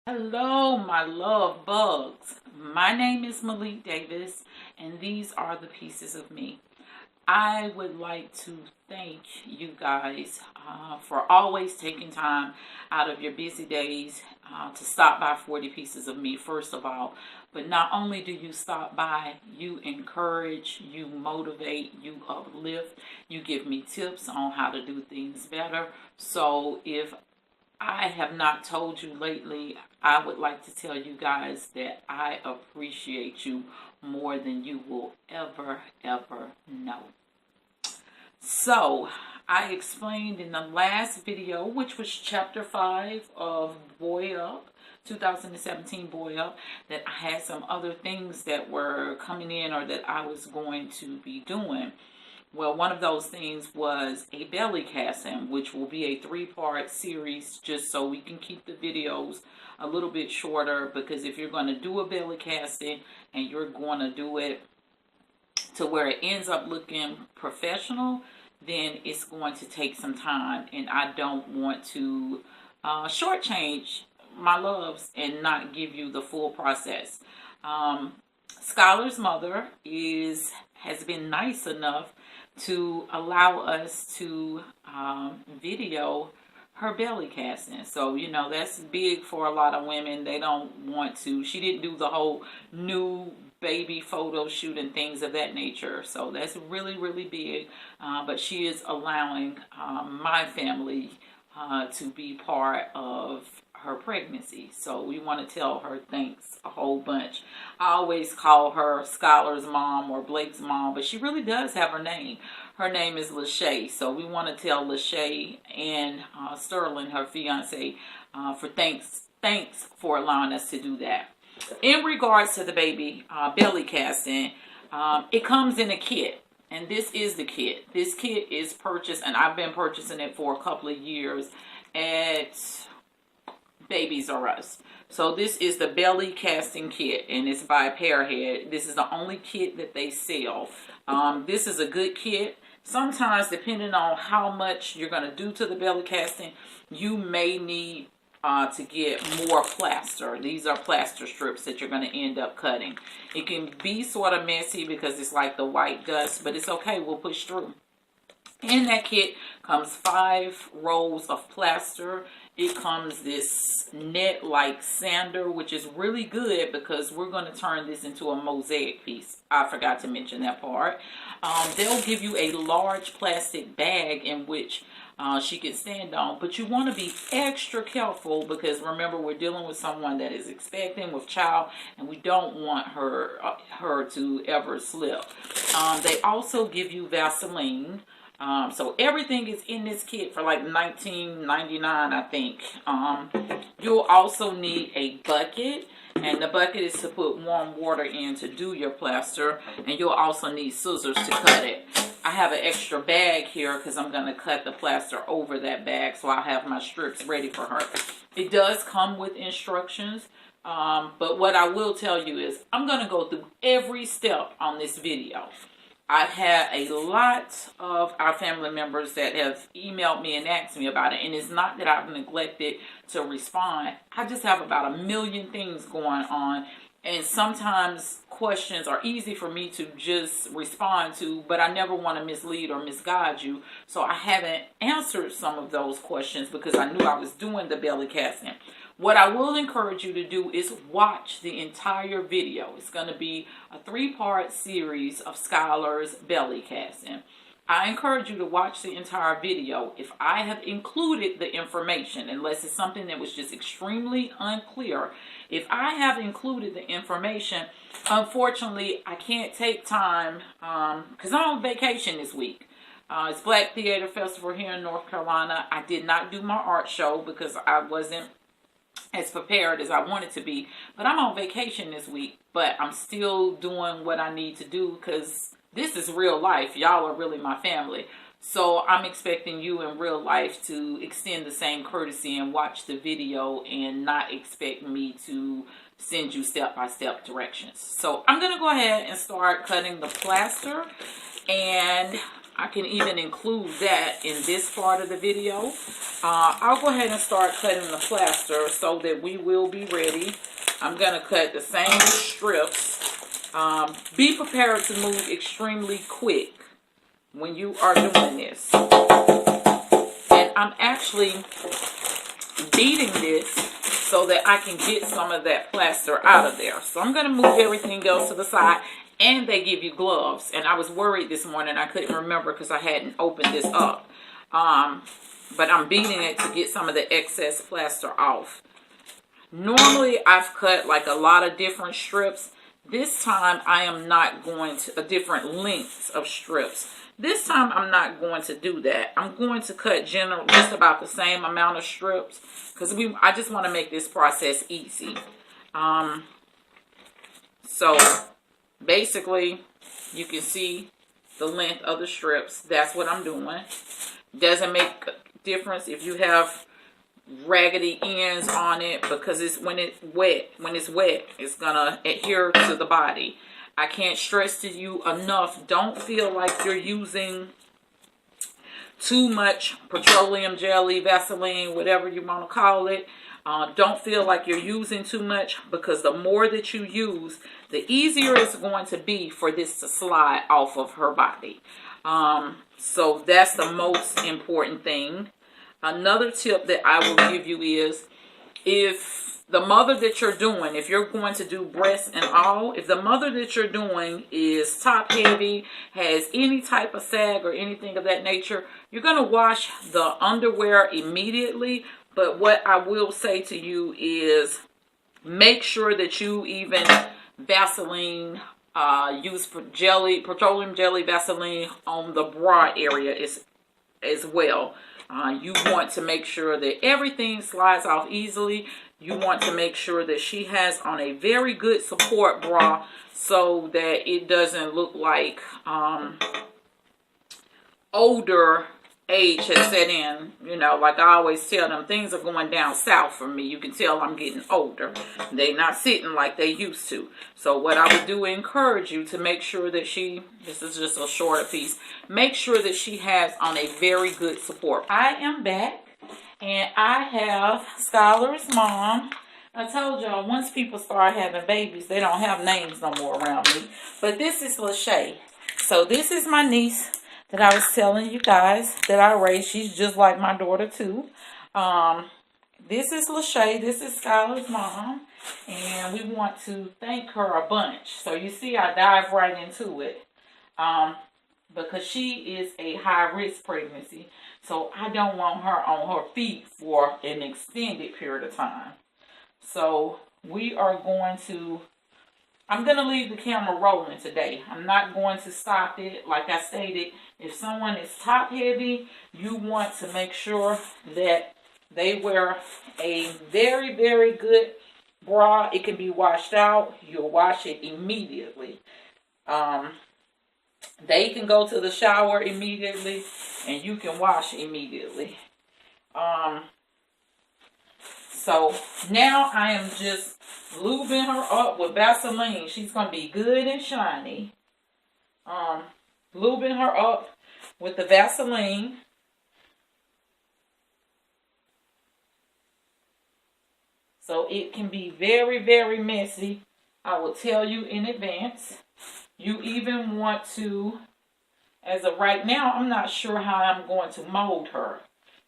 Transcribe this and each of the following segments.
Hello, my love bugs. My name is Maylik Davis, and these are the pieces of me. I would like to thank you guys for always taking time out of your busy days to stop by 40 Pieces of Me, first of all. But not only do you stop by, you encourage, you motivate, you uplift, you give me tips on how to do things better. So if I have not told you lately, I would like to tell you guys that I appreciate you more than you will ever know. So, I explained in the last video, which was chapter 5 of Boy Up, 2017 Boy Up, that I had some other things that were coming in or that I was going to be doing. Well, one of those things was a belly casting, which will be a 3-part series just so we can keep the videos a little bit shorter, because if you're going to do a belly casting and you're going to do it to where it ends up looking professional, then it's going to take some time, and I don't want to shortchange my loves and not give you the full process. Skylar's mother has been nice enough to allow us to video her belly casting. So, you know, that's big for a lot of women. They don't want to. She didn't do the whole new baby photo shoot and things of that nature. So that's really big. But she is allowing my family to be part of her pregnancy. So we want to tell her thanks a whole bunch. I always call her Skylar's mom or Blake's mom, but she really does have her name. Her name is Lachey. So we want to tell Lachey and Sterling, her fiance, for thanks for allowing us to do that. In regards to the baby belly casting, it comes in a kit. And this is the kit. This kit is purchased, and I've been purchasing it for a couple of years at Babies R Us. So this is the belly casting kit, and it's by Pearhead. This is the only kit that they sell. This is a good kit. Sometimes, depending on how much you're going to do to the belly casting, you may need to get more plaster. These are plaster strips that you're going to end up cutting. It can be sort of messy because it's like the white dust, but it's okay. We'll push through. In that kit comes 5 rolls of plaster. It comes this net-like sander, which is really good because we're going to turn this into a mosaic piece. I forgot to mention that part. They'll give you a large plastic bag in which she can stand on, but you want to be extra careful because remember, we're dealing with someone that is expecting with child, and we don't want her to ever slip. They also give you Vaseline. So everything is in this kit for like $19.99, I think. You'll also need a bucket, and the bucket is to put warm water in to do your plaster, and you'll also need scissors to cut it. I have an extra bag here because I'm going to cut the plaster over that bag, so I'll have my strips ready for her. It does come with instructions, but what I will tell you is I'm going to go through every step on this video. I've had a lot of our family members that have emailed me and asked me about it. And it's not that I've neglected to respond. I just have about a million things going on. And sometimes questions are easy for me to just respond to, but I never want to mislead or misguide you. So I haven't answered some of those questions because I knew I was doing the belly casting. What I will encourage you to do is watch the entire video. It's going to be a 3-part series of Skylar's belly casting. I encourage you to watch the entire video. If I have included the information, unless it's something that was just extremely unclear, if I have included the information, unfortunately, I can't take time because I'm on vacation this week. It's Black Theater Festival here in North Carolina. I did not do my art show because I wasn't as prepared as I wanted to be, but I'm on vacation this week, but I'm still doing what I need to do because this is real life. Y'all are really my family. So I'm expecting you in real life to extend the same courtesy and watch the video and not expect me to send you step-by-step directions. So I'm going to go ahead and start cutting the plaster, and I can even include that in this part of the video. I'll go ahead and start cutting the plaster so that we will be ready. I'm going to cut the same strips. Be prepared to move extremely quick when you are doing this. And I'm actually beating this so that I can get some of that plaster out of there. So I'm going to move everything else to the side. And they give you gloves. And I was worried this morning. I couldn't remember because I hadn't opened this up. But I'm beating it to get some of the excess plaster off. Normally, I've cut like a lot of different strips. This time, I am not going to, different lengths of strips. This time, I'm not going to do that. I'm going to cut just about the same amount of strips. Because I just want to make this process easy. So basically, you can see the length of the strips. That's what I'm doing. Doesn't make a difference if you have raggedy ends on it, because when it's wet, it's gonna adhere to the body. I can't stress to you enough, don't feel like you're using too much petroleum jelly, Vaseline, whatever you want to call it. Don't feel like you're using too much, because the more that you use, the easier it's going to be for this to slide off of her body. So that's the most important thing. Another tip that I will give you is, if the mother that you're doing, if you're going to do breasts and all, if the mother that you're doing is top heavy, has any type of sag or anything of that nature, you're going to wash the underwear immediately. But what I will say to you is, make sure that you even Vaseline, use petroleum jelly Vaseline on the bra area as well. You want to make sure that everything slides off easily. You want to make sure that she has on a very good support bra, so that it doesn't look like older age has set in. You know, like I always tell them, things are going down south for me. You can tell I'm getting older. They're not sitting like they used to. So what I would do, encourage you to make sure that this is just a shorter piece, make sure that she has on a very good support. I am back, and I have Skylar's mom. I told y'all, once people start having babies, they don't have names no more around me. But this is Lachey. So this is my niece that I was telling you guys that I raised. She's just like my daughter too. This is Lachey. This is Skylar's mom. And we want to thank her a bunch. So you see, I dive right into it. Because she is a high-risk pregnancy. So I don't want her on her feet for an extended period of time. So we are going to, I'm going to leave the camera rolling today. I'm not going to stop it. Like I stated, if someone is top heavy, you want to make sure that they wear a very, very good bra. It can be washed out. You'll wash it immediately. They can go to the shower immediately, and you can wash immediately. So now I am just lubing her up with Vaseline. She's going to be good and shiny. Lubing her up with the Vaseline. So it can be very, very messy. I will tell you in advance. You even want to, as of right now, I'm not sure how I'm going to mold her.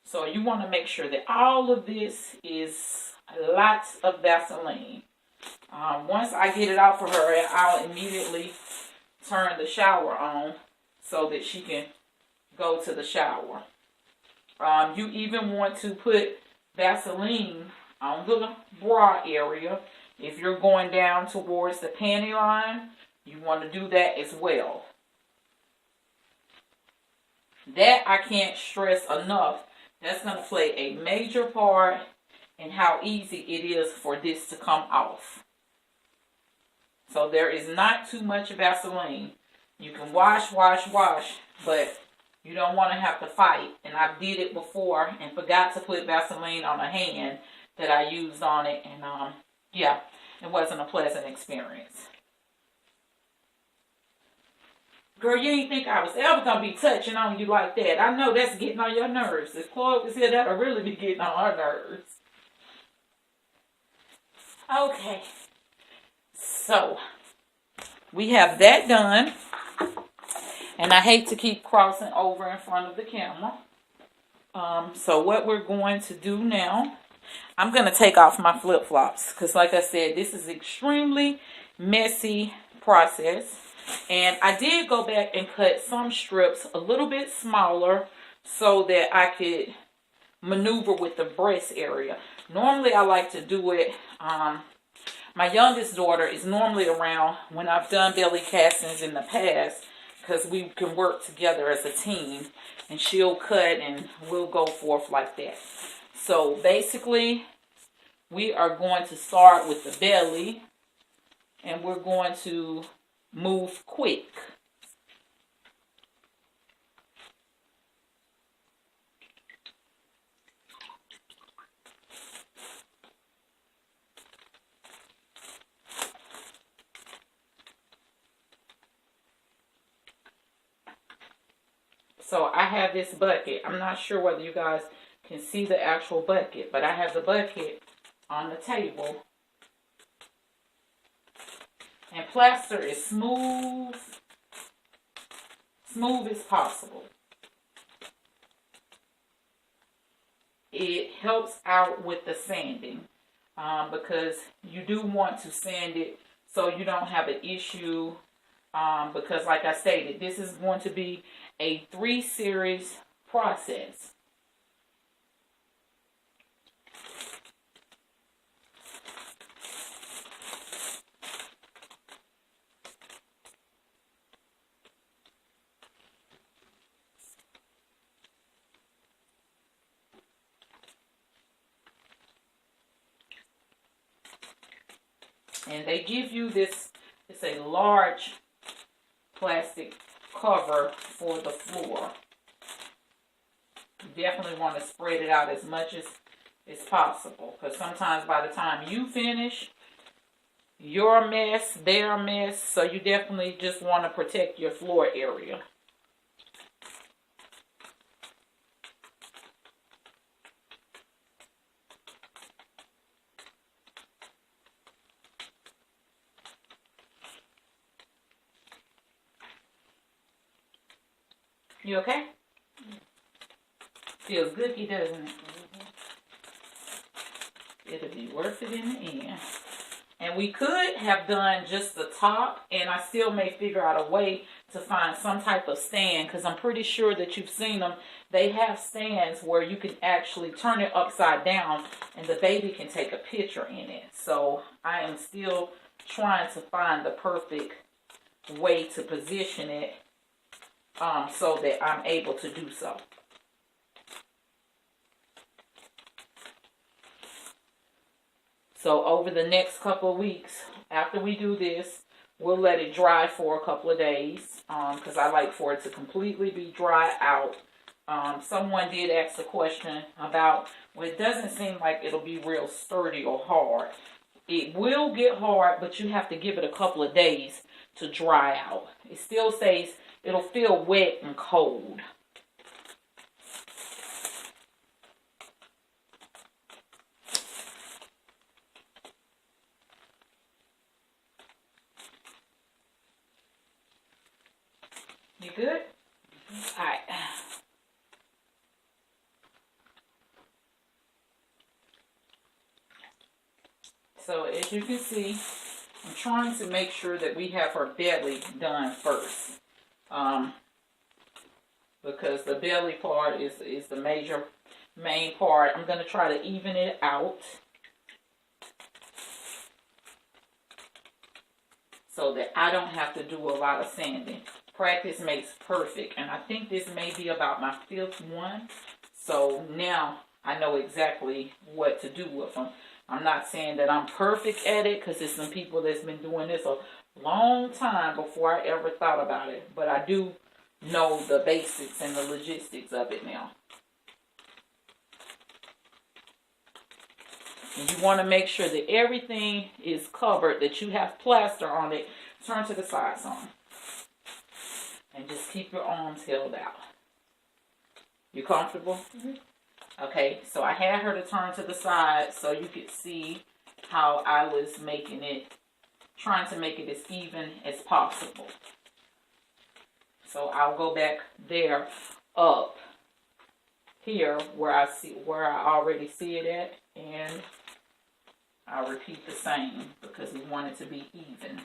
So you want to make sure that all of this is lots of Vaseline. Once I get it out for her, I'll immediately turn the shower on so that she can go to the shower. You even want to put Vaseline on the bra area. If you're going down towards the panty line, you want to do that as well. That I can't stress enough. That's going to play a major part in how easy it is for this to come off. So there is not too much Vaseline. You can wash, but you don't want to have to fight. And I did it before and forgot to put Vaseline on a hand that I used on it. And yeah, it wasn't a pleasant experience. Girl, you ain't think I was ever gonna be touching on you like that. I know that's getting on your nerves. If Chloe was here, that'll really be getting on her nerves. Okay. So, we have that done. And I hate to keep crossing over in front of the camera. So what we're going to do now, I'm going to take off my flip-flops. Because like I said, this is extremely messy process. And I did go back and cut some strips a little bit smaller so that I could maneuver with the breast area. Normally I like to do it, my youngest daughter is normally around when I've done belly castings in the past, because we can work together as a team, and she'll cut and we'll go forth like that. So basically we are going to start with the belly, and we're going to move quick. So I have this bucket. I'm not sure whether you guys can see the actual bucket, but I have the bucket on the table. And plaster is smooth as possible. It helps out with the sanding because you do want to sand it so you don't have an issue, because like I stated, this is going to be a 3-series process. And they give you this, it's a large plastic cover for the floor. You definitely want to spread it out as much as possible, because sometimes by the time you finish, you're a mess, they're a mess, so you definitely just want to protect your floor area. You okay? Feels gooky, doesn't it? It'll be worth it in the end. And we could have done just the top, and I still may figure out a way to find some type of stand, because I'm pretty sure that you've seen them. They have stands where you can actually turn it upside down and the baby can take a picture in it. So I am still trying to find the perfect way to position it so that I'm able to do so. So over the next couple of weeks, after we do this, we'll let it dry for a couple of days, because I like for it to completely be dry out. Someone did ask a question about, well, it doesn't seem like it'll be real sturdy or hard. It will get hard, but you have to give it a couple of days to dry out. It still stays, it'll feel wet and cold. You good? All right. So as you can see, I'm trying to make sure that we have her belly done first. Because the belly part is the main part. I'm going to try to even it out so that I don't have to do a lot of sanding. Practice makes perfect, and I think this may be about my 5th one. So now I know exactly what to do with them. I'm not saying that I'm perfect at it, because there's some people that's been doing this a long time before I ever thought about it. But I do know the basics and the logistics of it now. And you want to make sure that everything is covered, that you have plaster on it. Turn to the side some. And just keep your arms held out. You comfortable? Mm-hmm. Okay, so I had her to turn to the side so you could see how I was making it, trying to make it as even as possible. So I'll go back there up here where I already see it at, and I'll repeat the same because we want it to be even.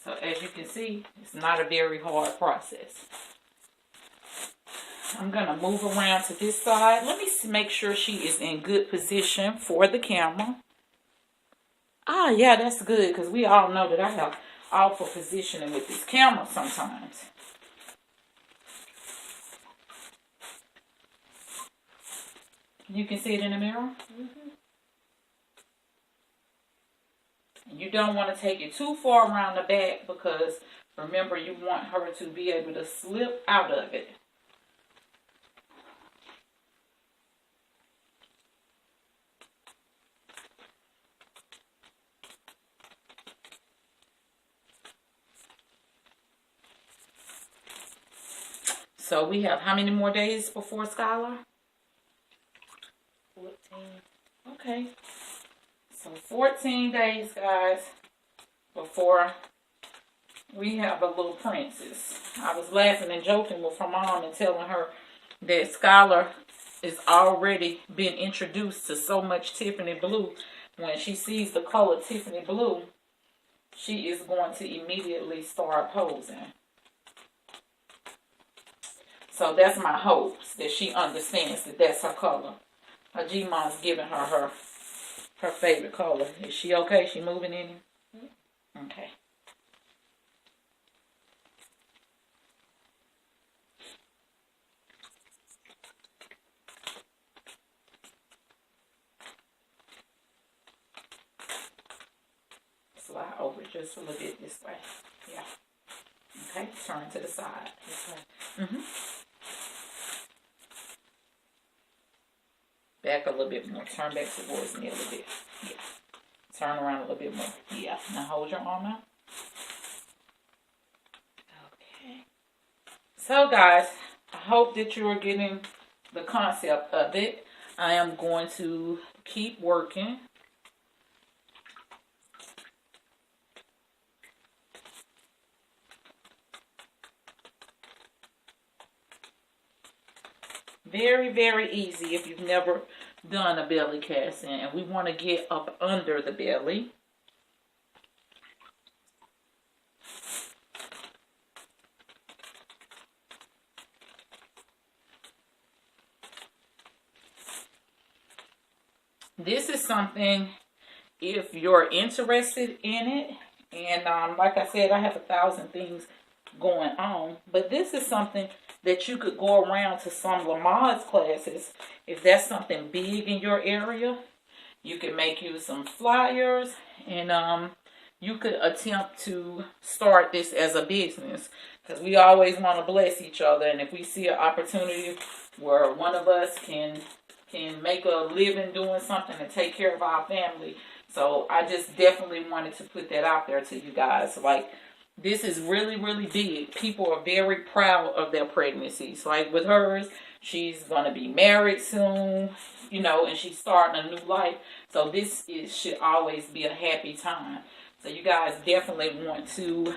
So as you can see, it's not a very hard process. I'm going to move around to this side. Let me make sure she is in good position for the camera. Ah, yeah, that's good because we all know that I have awful positioning with this camera sometimes. You can see it in the mirror? Mm-hmm. You don't want to take it too far around the back because remember you want her to be able to slip out of it. So we have how many more days before Skylar? 14. Okay. So 14 days, guys, before we have a little princess. I was laughing and joking with her mom and telling her that Skylar is already been introduced to so much Tiffany blue. When she sees the color Tiffany blue, she is going to immediately start posing. So that's my hopes, that she understands that that's her color. Her G-Mom's giving her favorite color. Is she okay? She moving in here? Okay. Slide over just a little bit this way. Yeah. Okay. Turn to the side. This way. Mm-hmm. Back a little bit more. Turn back towards me a little bit. Yeah. Turn around a little bit more. Yeah. Now hold your arm out. Okay. So guys, I hope that you are getting the concept of it. I am going to keep working. Very, very easy if you've never done a belly casting. And we want to get up under the belly. This is something, if you're interested in it, and like I said, I have 1,000 things going on, but this is something that you could go around to some Lamaze classes. If that's something big in your area, you could make you some flyers, and you could attempt to start this as a business, because we always want to bless each other. And if we see an opportunity where one of us can make a living doing something and take care of our family. So I just definitely wanted to put that out there to you guys. Like, this is really, really big. People are very proud of their pregnancies. Like with hers, she's going to be married soon, you know, and she's starting a new life. So this should always be a happy time. So you guys definitely want to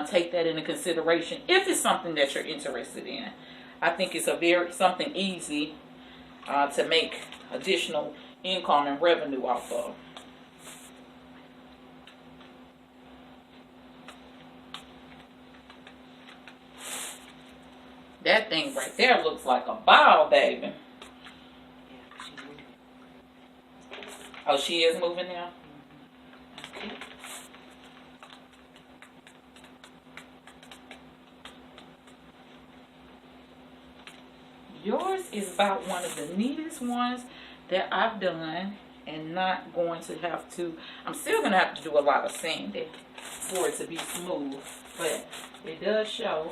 take that into consideration if it's something that you're interested in. I think it's something easy to make additional income and revenue off of. That thing right there looks like a ball, baby. Oh, she is moving now? Okay. Yours is about one of the neatest ones that I've done, and not going to have to, I'm still going to have to do a lot of sanding for it to be smooth, but it does show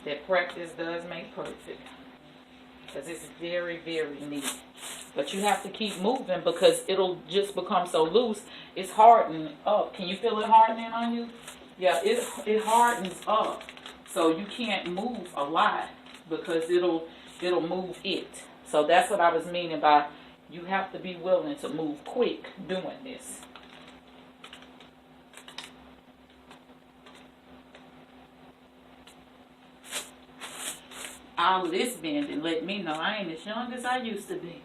that practice does make perfect, because it's very, very neat. But you have to keep moving because it'll just become so loose. It's hardening up. Can you feel it hardening on you? Yeah, it hardens up, so you can't move a lot because it'll move it. So that's what I was meaning by you have to be willing to move quick doing this. All of this bending let me know I ain't as young as I used to be.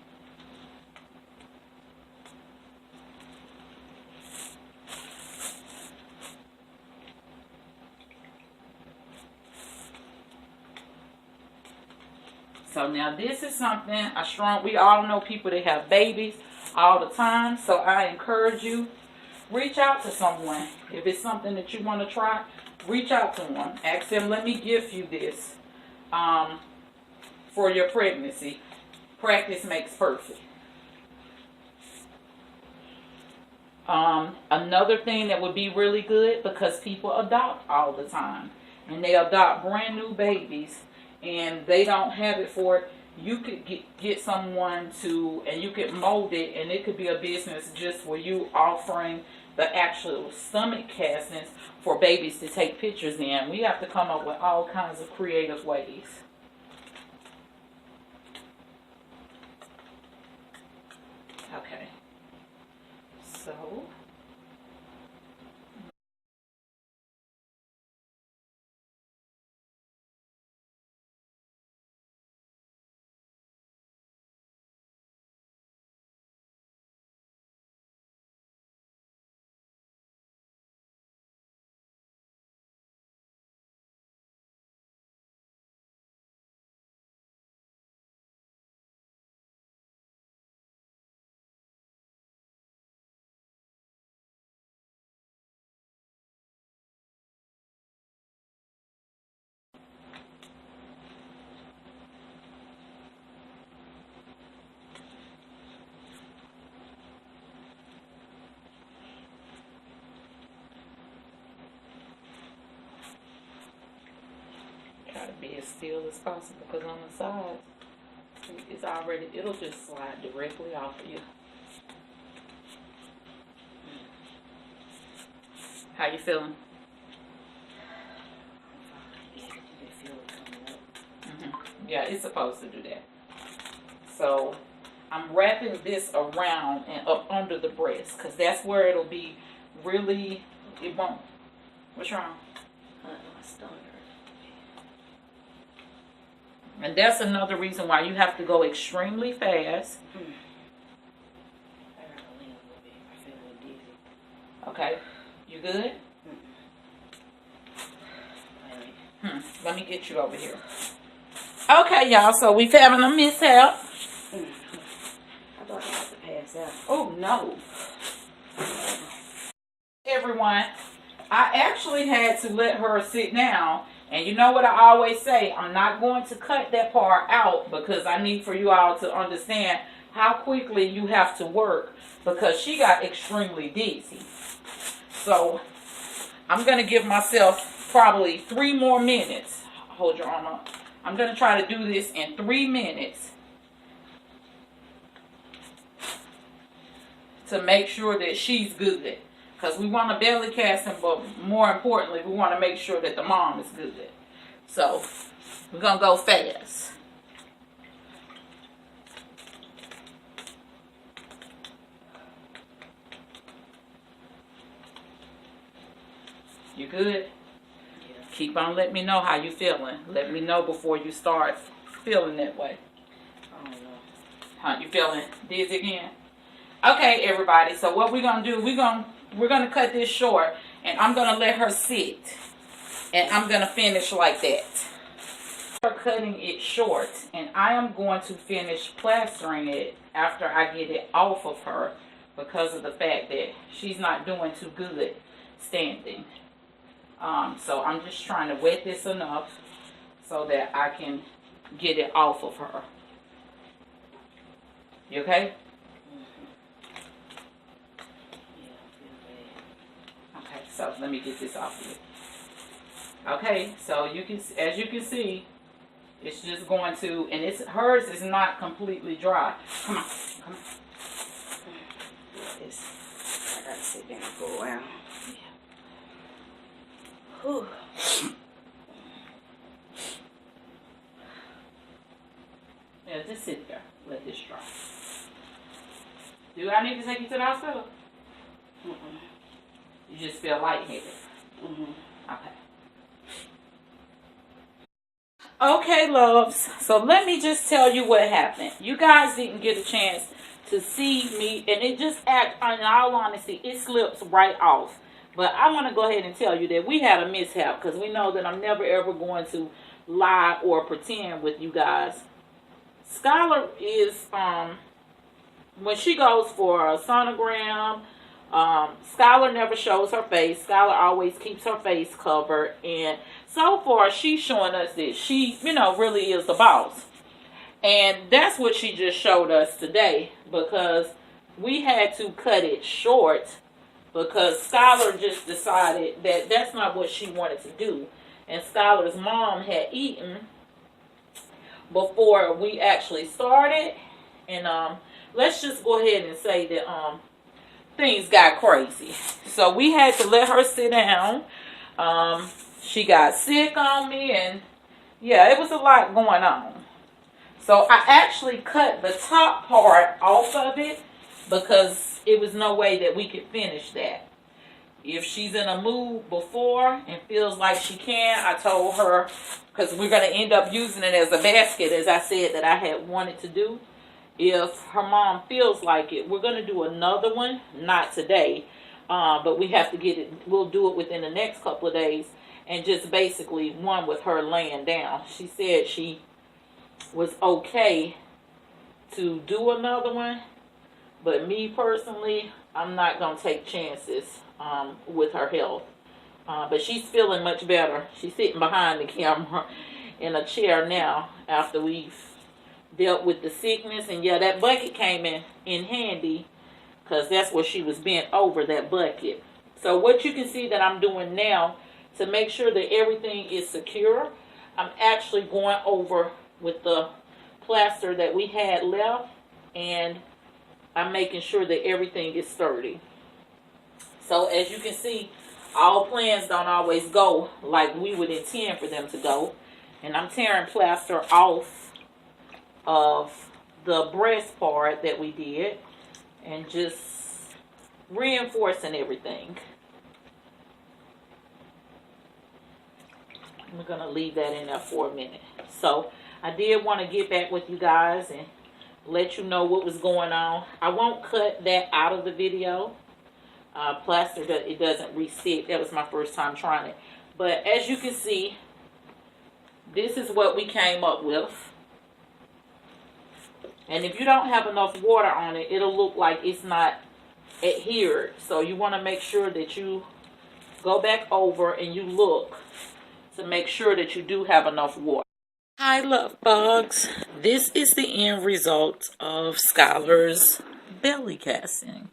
So now this is something we all know people that have babies all the time. So I encourage you, reach out to someone. If it's something that you want to try, reach out to them. Ask them, let me gift you this for your pregnancy. Practice makes perfect. Another thing that would be really good, because people adopt all the time, and they adopt brand new babies, and they don't have it for it. You could get someone to, and you could mold it, and it could be a business just for you offering the actual stomach castings for babies to take pictures in. We have to come up with all kinds of creative ways. Okay. So try to be as still as possible, because on the side, it'll just slide directly off of you. How you feeling? Yeah, it's supposed to do that. So I'm wrapping this around and up under the breast, because that's where it'll be really, it won't. What's wrong? My stomach hurts. And that's another reason why you have to go extremely fast. I gotta lean a little bit. I feel a little dizzy. Okay, you good? Let me get you over here. Okay, y'all, so we've having a mishap. I thought I had to pass out. Oh, no. Everyone, I actually had to let her sit down. And you know what I always say, I'm not going to cut that part out, because I need for you all to understand how quickly you have to work, because she got extremely dizzy. So I'm going to give myself probably 3 more minutes. Hold your arm up. I'm going to try to do this in 3 minutes to make sure that she's good. Because we want a belly casting, but more importantly, we want to make sure that the mom is good. So we're going to go fast. You good? Yeah. Keep on letting me know how you feeling. Let me know before you start feeling that way. I don't know. Huh, you feeling dizzy again? Okay, everybody. So what we're going to do, we're going to cut this short, and I'm going to let her sit, and I'm going to finish like that. We're cutting it short, and I am going to finish plastering it after I get it off of her, because of the fact that she's not doing too good standing. So I'm just trying to wet this enough so that I can get it off of her. You okay? Okay, so let me get this off of you. Okay, so you can, as you can see, it's just going to, and it's hers is not completely dry. Come on, come on. I gotta sit down and go around. Whew. Yeah, just sit there. Let this dry. Do I need to take you to the hospital? You just feel lightheaded. Okay. Okay, loves. So let me just tell you what happened. You guys didn't get a chance to see me, and it just in all honesty, it slips right off. But I want to go ahead and tell you that we had a mishap, because we know that I'm never ever going to lie or pretend with you guys. Skylar is, when she goes for a sonogram, Skylar never shows her face. Skylar always keeps her face covered. And so far, she's showing us that she, really is the boss. And that's what she just showed us today, because we had to cut it short because Skylar just decided that that's not what she wanted to do. And Skylar's mom had eaten before we actually started. And let's just go ahead and say that things got crazy. So we had to let her sit down. She got sick on me, and yeah, it was a lot going on. So I actually cut the top part off of it because it was no way that we could finish that. If she's in a mood before and feels like she can, I told her, because we're going to end up using it as a basket, as I said that I had wanted to do. If her mom feels like it, we're going to do another one, not today, but we have to get it, we'll do it within the next couple of days, and just basically one with her laying down. She said she was okay to do another one, but me personally, I'm not going to take chances with her health. But she's feeling much better. She's sitting behind the camera in a chair now after we've dealt with the sickness. And yeah, that bucket came in handy because that's where she was bent over, that bucket. So what you can see that I'm doing now to make sure that everything is secure, I'm actually going over with the plaster that we had left, and I'm making sure that everything is sturdy. So as you can see, all plans don't always go like we would intend for them to go. And I'm tearing plaster off of the breast part that we did and just reinforcing everything. I'm going to leave that in there for a minute. So I did want to get back with you guys and let you know what was going on. I won't cut that out of the video. Plaster, it doesn't reset. That was my first time trying it. But as you can see, this is what we came up with. And if you don't have enough water on it, it'll look like it's not adhered. So you want to make sure that you go back over and you look to make sure that you do have enough water. Hi, love bugs. This is the end result of Skylar's belly casting.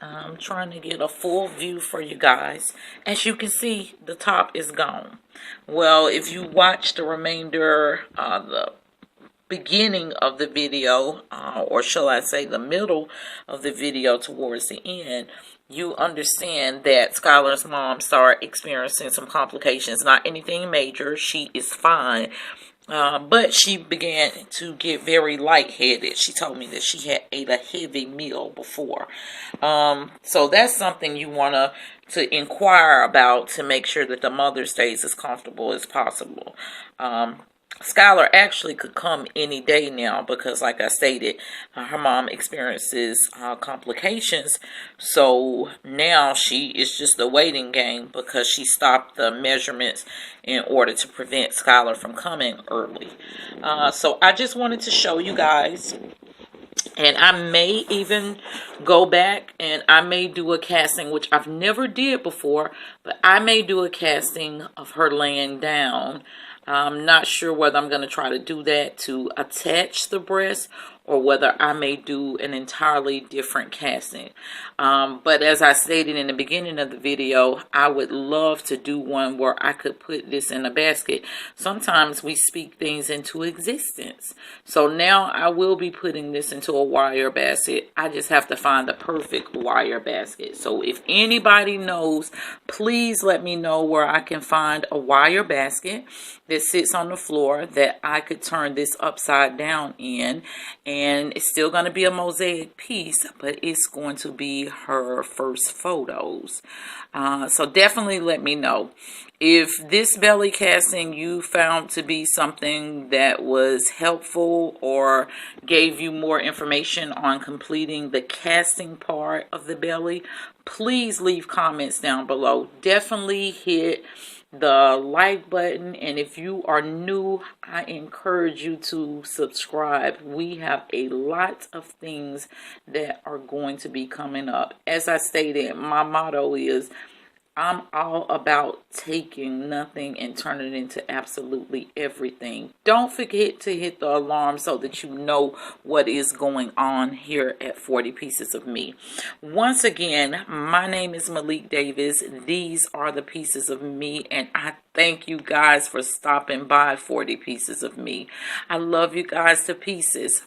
I'm trying to get a full view for you guys. As you can see, the top is gone. Well, if you watch the remainder, the beginning of the video, or shall I say the middle of the video towards the end, you understand that Skylar's mom started experiencing some complications. Not anything major. She is fine. But she began to get very lightheaded. She told me that she had ate a heavy meal before. So that's something you want to inquire about to make sure that the mother stays as comfortable as possible. Skylar actually could come any day now because, like I stated, her mom experiences complications. So now she is just a waiting game because she stopped the measurements in order to prevent Skylar from coming early. So I just wanted to show you guys. And I may even go back and I may do a casting, which I've never did before, but I may do a casting of her laying down I'm not sure whether I'm going to try to do that to attach the breast or whether I may do an entirely different casting. But as I stated in the beginning of the video, I would love to do one where I could put this in a basket. Sometimes we speak things into existence. So now I will be putting this into a wire basket. I just have to find the perfect wire basket. So if anybody knows, please let me know where I can find a wire basket that sits on the floor that I could turn this upside down in, and it's still going to be a mosaic piece, but it's going to be her first photos. So definitely let me know if this belly casting you found to be something that was helpful or gave you more information on completing the casting part of the belly. Please leave comments down below. Definitely hit the like button, and if you are new, I encourage you to subscribe. We have a lot of things that are going to be coming up. As I stated, my motto is I'm all about taking nothing and turning it into absolutely everything. Don't forget to hit the alarm so that you know what is going on here at 40 Pieces of Me. Once again, my name is Maylik Davis. These are the pieces of me, and I thank you guys for stopping by 40 Pieces of Me. I love you guys to pieces.